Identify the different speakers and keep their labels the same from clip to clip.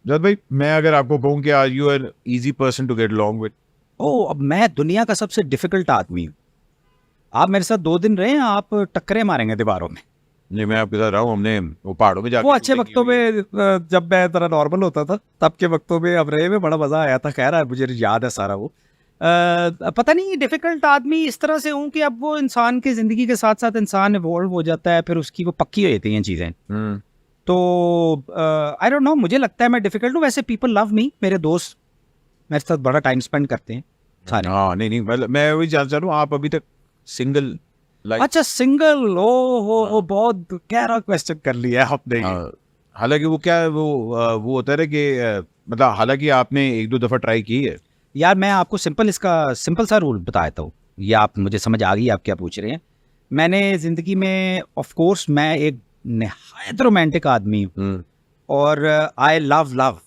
Speaker 1: जद भाई, मैं अगर आपको कहूँ कि are you an easy person to get along with?
Speaker 2: अब मैं दुनिया का सबसे डिफिकल्ट आदमी हूँ। आप मेरे साथ 2 दिन रहे, आप टक्करे मारेंगे दीवारों में।
Speaker 1: नहीं, मैं आपके साथ रहा हूँ, हमने वो पहाड़ों में
Speaker 2: वो
Speaker 1: जाके
Speaker 2: अच्छे
Speaker 1: शूटिंग की
Speaker 2: वक्तों
Speaker 1: हुई है।
Speaker 2: में जब मैं जरा नॉर्मल होता था तब के वक्तों में, अब रहे में बड़ा मजा आया था। खैर मुझे याद है सारा वो। पता नहीं, डिफिकल्ट आदमी इस तरह से हूँ कि अब वो इंसान की जिंदगी के साथ साथ इंसान इवॉल्व हो जाता है, फिर उसकी वो पक्की हो जाती हैं चीजें। तो आई डोंट नो, मुझे लगता है मैं डिफिकल्ट हूँ। वैसे पीपल लव मी, मेरे दोस्त मेरे साथ बड़ा टाइम स्पेंड करते हैं सारे।
Speaker 1: हाँ, नहीं नहीं, मतलब मैं वही जानना चाह रहा हूँ, आप अभी तक सिंगल लाइफ?
Speaker 2: अच्छा, सिंगल? ओ हो,
Speaker 1: हाँ
Speaker 2: बहुत गहरा क्वेश्चन कर लिया आपने ये।
Speaker 1: हाँ। हालांकि वो क्या है, वो होता है ना कि मतलब हालांकि आपने एक दो दफा ट्राई की है।
Speaker 2: यार मैं आपको इसका सिंपल सा रूल बता देता हूँ। ये आप, मुझे समझ आ गई आप क्या पूछ रहे हैं। मैंने ज़िंदगी में, ऑफ कोर्स मैं एक नहायत रोमांटिक आदमी हूँ, और आई लव लव।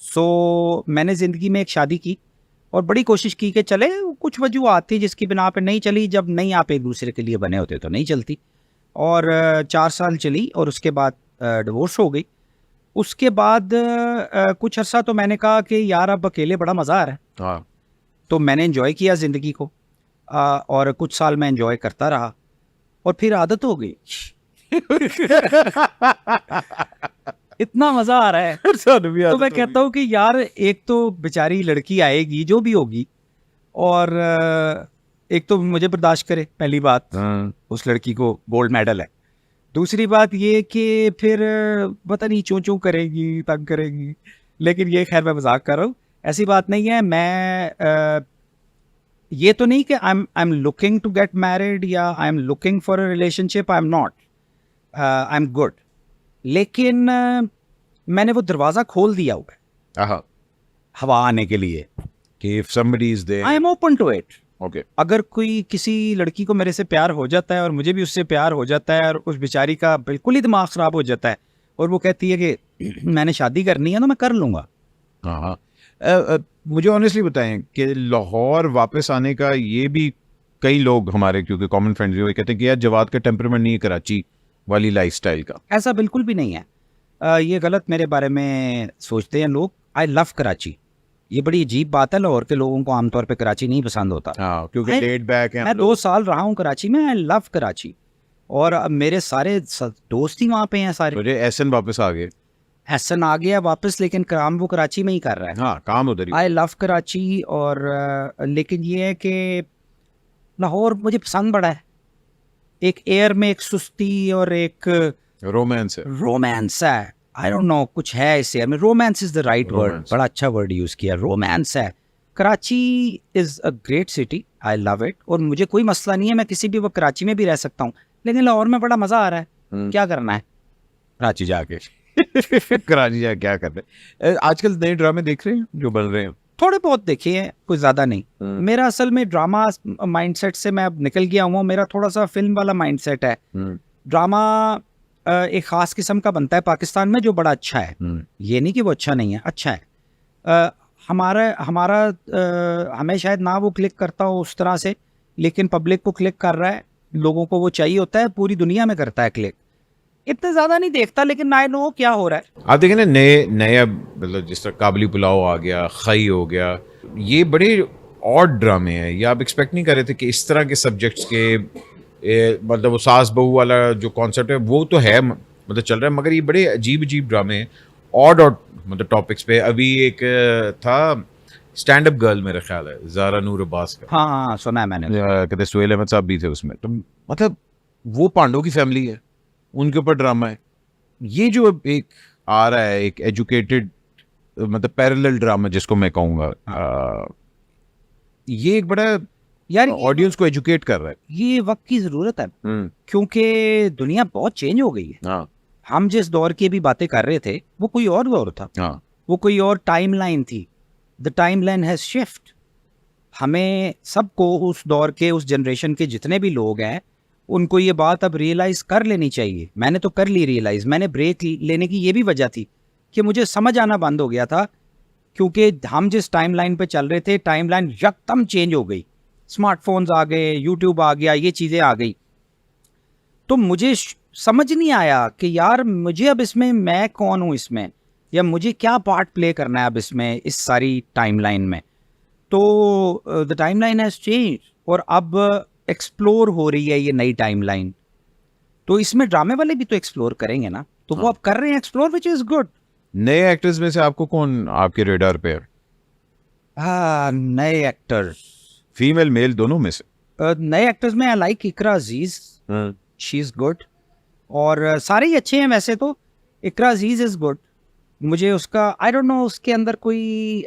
Speaker 2: सो मैंने ज़िंदगी में एक शादी की और बड़ी कोशिश की कि चले। कुछ वजूहत थी जिसकी बिना पे नहीं चली। जब नहीं आप एक दूसरे के लिए बने होते तो नहीं चलती। और 4 साल चली और उसके बाद डिवोर्स हो गई। उसके बाद कुछ अर्सा तो मैंने कहा कि यार अब अकेले बड़ा मज़ा आ रहा है।
Speaker 1: हाँ।
Speaker 2: तो मैंने एंजॉय किया ज़िंदगी को, और कुछ साल मैं एंजॉय करता रहा और फिर आदत हो गई। इतना मज़ा आ रहा है। तो मैं कहता हूँ कि यार, एक तो बेचारी लड़की आएगी जो भी होगी, और एक तो मुझे बर्दाश्त करे, पहली बात। उस लड़की को गोल्ड मेडल है। दूसरी बात ये कि फिर पता नहीं चूं चूं करेगी, तंग करेगी। लेकिन ये खैर मैं मजाक कर रहा हूँ, ऐसी बात नहीं है। मैं ये तो नहीं कि I am looking to get married या I am looking for a relationship. I am not, I am good. लेकिन मैंने वो दरवाज़ा खोल दिया हुआ है
Speaker 1: हाँ,
Speaker 2: हवा आने के लिए।
Speaker 1: कि if somebody is there।
Speaker 2: I am open to it.
Speaker 1: Okay.
Speaker 2: अगर कोई किसी लड़की को मेरे से प्यार हो जाता है और मुझे भी उससे प्यार हो जाता है, और उस बेचारी का बिल्कुल ही दिमाग ख़राब हो जाता है और वो कहती है कि मैंने शादी करनी है, तो मैं कर लूँगा।
Speaker 1: हाँ हाँ। मुझे ऑनेस्टली बताएं कि लाहौर वापस आने का, ये भी कई लोग हमारे, क्योंकि कॉमन फ्रेंड्स वो कहते हैं कि यार जवाद का टेम्परामेंट नहीं है कराची वाली लाइफस्टाइल का।
Speaker 2: ऐसा बिल्कुल भी नहीं है। ये गलत मेरे बारे में सोचते हैं लोग। I love Karachi. ये बड़ी अजीब बात है, लाहौर के लोगों को आमतौर पे कराची नहीं पसंद होता।
Speaker 1: हाँ, क्योंकि लेट बैक है
Speaker 2: मैं
Speaker 1: हम
Speaker 2: 2 साल रहा हूँ कराची में। I love Karachi. और अब मेरे सारे दोस्त ही वहाँ पे हैं सारे।
Speaker 1: मुझे एहसन वापस आ गए।
Speaker 2: हसन आ गया वापस, लेकिन काम वो कराची में ही कर रहा है।
Speaker 1: हाँ, काम उधर ही।
Speaker 2: I love Karachi. और लेकिन ये है कि लाहौर मुझे पसंद बड़ा है। एक एयर में एक सुस्ती और एक
Speaker 1: रोमांस है।
Speaker 2: रोमांस है। आई डोंट नो, कुछ है इस एयर में। Romance is the right word.
Speaker 1: Romance।
Speaker 2: बड़ा अच्छा वर्ड यूज किया, रोमांस है। Karachi is a great city. I love it. और मुझे कोई मसला नहीं है, मैं किसी भी वक्त कराची में भी रह सकता हूँ। लेकिन लाहौर में बड़ा मजा आ रहा है। क्या करना है कराची जाके?
Speaker 1: कराची जा क्या कर रहे हैं? आजकल नए ड्रामे देख रहे हैं जो बन रहे हैं?
Speaker 2: थोड़े बहुत देखे हैं, कोई ज्यादा नहीं। मेरा असल में ड्रामा माइंडसेट से मैं अब निकल गया हूँ। मेरा थोड़ा सा फिल्म वाला माइंडसेट है। ड्रामा एक खास किस्म का बनता है पाकिस्तान में, जो बड़ा अच्छा है। ये नहीं कि वो अच्छा नहीं है, अच्छा है। हमारा हमारा हमें शायद ना वो क्लिक करता हो उस तरह से, लेकिन पब्लिक को क्लिक कर रहा है। लोगों को वो चाहिए होता है, पूरी दुनिया में करता है क्लिक। इतने ज्यादा नहीं देखता, लेकिन आई नो क्या हो रहा है।
Speaker 1: आप देखें ना, नए नए अब मतलब जिस तरह काबली पुलाव आ गया, खई हो गया, ये बड़े ऑड ड्रामे हैं। ये आप एक्सपेक्ट नहीं कर रहे थे कि इस तरह के सब्जेक्ट्स के मतलब वो सास बहू वाला जो कॉन्सेप्ट है वो तो है, मतलब चल रहा है, मगर ये बड़े अजीब अजीब ड्रामे हैं ऑड ऑड मतलब टॉपिक्स पे। अभी एक था स्टैंड अप गर्ल, मेरा ख्याल है ज़ारा नूर अब्बास का।
Speaker 2: हाँ हाँ, सुना है मैंने।
Speaker 1: कहते सुहेल अहमद साहब भी थे उसमें। तो मतलब वो पांडव की फैमिली है, उनके ऊपर ड्रामा है। ये जो अब एक आ रहा है, एक एजुकेटेड मतलब पैरेलल ड्रामा जिसको मैं कहूँगा, ये एक बड़ा
Speaker 2: यार
Speaker 1: ऑडियंस को एजुकेट कर रहा है।
Speaker 2: ये वक्त की जरूरत है, क्योंकि दुनिया बहुत चेंज हो गई है।
Speaker 1: हाँ
Speaker 2: हम जिस दौर की भी बातें कर रहे थे वो कोई और दौर था।
Speaker 1: हाँ।
Speaker 2: वो कोई और टाइमलाइन थी। The timeline has shift. हमें सबको उस दौर के, उस जनरेशन के जितने भी लोग हैं, उनको ये बात अब रियलाइज कर लेनी चाहिए। मैंने तो कर ली रियलाइज। मैंने ब्रेक लेने की ये भी वजह थी कि मुझे समझ आना बंद हो गया था, क्योंकि हम जिस टाइमलाइन पे चल रहे थे, टाइमलाइन यकदम चेंज हो गई। स्मार्टफोन्स आ गए, यूट्यूब आ गया, ये चीज़ें आ गई। तो मुझे समझ नहीं आया कि यार मुझे अब इसमें मैं कौन हूँ इसमें, या मुझे क्या पार्ट प्ले करना है अब इसमें, इस सारी टाइमलाइन में। तो द टाइमलाइन हैज़ चेंज और अब एक्सप्लोर हो रही है ये नई टाइमलाइन। तो इसमें ड्रामे वाले भी तो एक्सप्लोर करेंगे ना, तो वो अब कर रहे हैं एक्सप्लोर, विच इज़ गुड।
Speaker 1: नए एक्टर्स में से आपको कौन आपके रेडार पे है?
Speaker 2: हाँ, नए एक्टर्स,
Speaker 1: फीमेल मेल दोनों में से?
Speaker 2: नए एक्टर्स में I like Iqra Aziz, she is good. और सारे ही अच्छे हैं वैसे तो। इकरा अजीज इज़ गुड, मुझे उसका आई डोंट नो, उसके अंदर कोई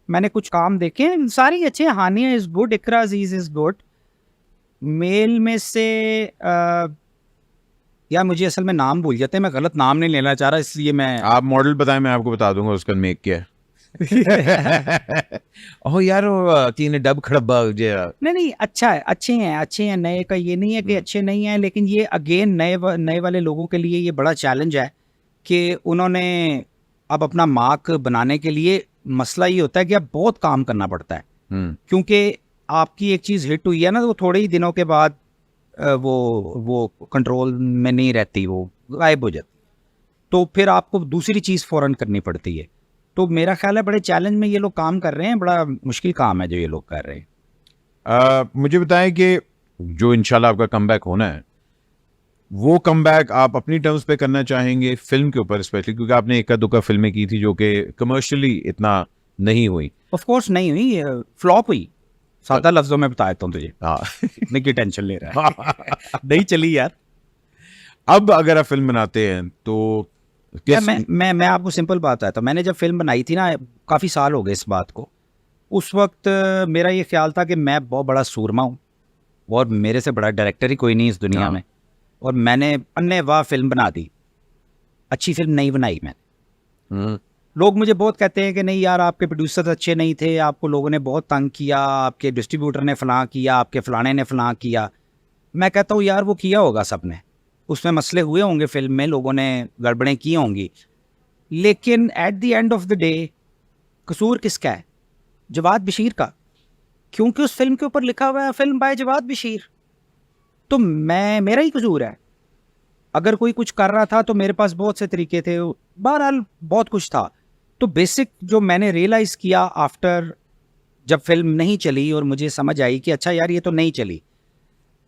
Speaker 2: मैंने कुछ काम देखे हैं, सारे ही अच्छे हैं। Hania is good, Iqra Aziz is good. Male में से यार मुझे असल में नाम भूल जाते हैं, मैं गलत नाम नहीं लेना चाह रहा, इसलिए मैं
Speaker 1: आप मॉडल बताएं, मैं आपको बता दूंगा उसका मेक क्या है। ओह यार, तीन डब खड़ब्बा
Speaker 2: नहीं, अच्छा है, अच्छे हैं। नए का ये नहीं है कि अच्छे नहीं हैं, लेकिन ये अगेन नए वाले लोगों के लिए ये बड़ा चैलेंज है कि उन्होंने अब अपना मार्क बनाने के लिए, मसला ये होता है कि अब बहुत काम करना पड़ता है। क्योंकि आपकी एक चीज़ हिट हुई है ना, तो वो थोड़े ही दिनों के बाद वो कंट्रोल में नहीं रहती, वो गायब हो जाती, तो फिर आपको दूसरी चीज़ फ़ौरन करनी पड़ती है। तो मेरा ख्याल है बड़े चैलेंज में ये लोग काम कर रहे हैं, बड़ा मुश्किल काम है जो ये लोग कर रहे हैं।
Speaker 1: मुझे बताएं कि जो इंशाल्लाह आपका कमबैक होना है, वो कमबैक आप अपनी टर्म्स पे करना चाहेंगे फिल्म के ऊपर स्पेशली, क्योंकि आपने इक्का दुक्का फिल्में की थी जो कि कमर्शियली इतना नहीं हुई।
Speaker 2: ऑफ कोर्स नहीं हुई, फ्लॉप हुई, सादा लफ्जों में बता देता हूँ तुझे।
Speaker 1: हाँ,
Speaker 2: इतने की टेंशन ले रहा है। नहीं चली यार।
Speaker 1: अब अगर आप फिल्म बनाते हैं तो
Speaker 2: क्या मैं आपको सिंपल बात बताता हूँ। मैंने जब फिल्म बनाई थी ना, काफ़ी साल हो गए इस बात को, उस वक्त मेरा ये ख्याल था कि मैं बहुत बड़ा सूरमा हूँ और मेरे से बड़ा डायरेक्टर ही कोई नहीं इस दुनिया में, और मैंने अन्नेवाह फिल्म बना दी। अच्छी फिल्म नहीं बनाई मैंने। लोग मुझे बहुत कहते हैं कि नहीं यार, आपके प्रोड्यूसर अच्छे नहीं थे, आपको लोगों ने बहुत तंग किया, आपके डिस्ट्रीब्यूटर ने फलां किया, आपके फलाने ने फलां किया। मैं कहता हूँ यार, वो किया होगा सबने, उसमें मसले हुए होंगे, फिल्म में लोगों ने गड़बड़ें की होंगी, लेकिन at the end of the day कसूर किसका है? जवाद बशीर का, क्योंकि उस फिल्म के ऊपर लिखा हुआ है फिल्म बाय जवाद बशीर। तो मेरा ही कसूर है। अगर कोई कुछ कर रहा था तो मेरे पास बहुत से तरीके थे, बहरहाल बहुत कुछ था। तो बेसिक जो मैंने रियलाइज़ किया आफ्टर, जब फिल्म नहीं चली और मुझे समझ आई कि अच्छा यार ये तो नहीं चली,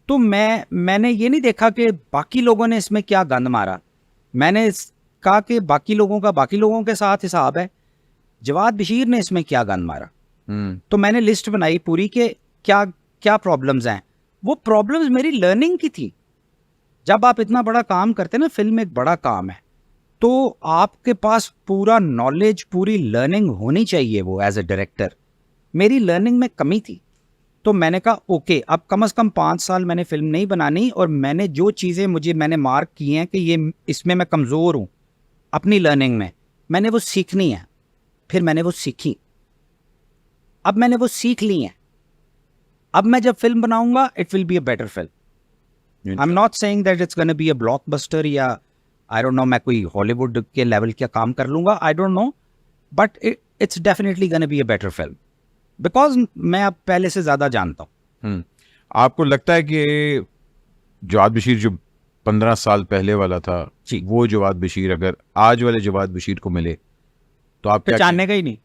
Speaker 2: तो मैंने ये नहीं देखा कि बाकी लोगों ने इसमें क्या गंद मारा। मैंने कहा कि बाकी लोगों का बाकी लोगों के साथ हिसाब है, जवाद बशीर ने इसमें क्या गंद मारा। तो मैंने लिस्ट बनाई पूरी के क्या क्या प्रॉब्लम्स हैं। वो प्रॉब्लम्स मेरी लर्निंग की थी। जब आप इतना बड़ा काम करते हैं ना, फिल्म एक बड़ा काम है, तो आपके पास पूरा नॉलेज, पूरी लर्निंग होनी चाहिए वो एज ए डायरेक्टर। मेरी लर्निंग में कमी थी, तो मैंने कहा ओके, अब कम से कम 5 साल मैंने फिल्म नहीं बनानी, और मैंने जो चीज़ें मैंने मार्क की हैं कि ये इसमें मैं कमज़ोर हूँ अपनी लर्निंग में, मैंने वो सीखनी है। फिर मैंने वो सीखी, अब मैंने वो सीख ली हैं। अब मैं जब फिल्म बनाऊंगा, it will be a better film. I am not saying that it's gonna be a blockbuster, या आई डोंट नो मैं कोई हॉलीवुड के लेवल का काम कर लूँगा, I don't know, but it's definitely gonna be a better film, because मैं अब पहले से ज़्यादा जानता हूँ।
Speaker 1: आपको लगता है कि जवाद बशीर जो 15 साल पहले वाला था, वो जवाद बशीर अगर आज वाले जवाद बशीर को मिले तो आप
Speaker 2: पहचानने का ही नहीं।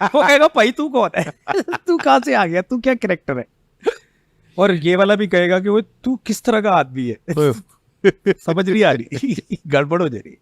Speaker 2: वो कहेगा भाई तू कौन है, तू कहाँ से आ गया, तू क्या कैरेक्टर है। और ये वाला भी कहेगा कि वो तू किस तरह का आदमी है। समझ नहीं आ रही, गड़बड़ हो जा रही।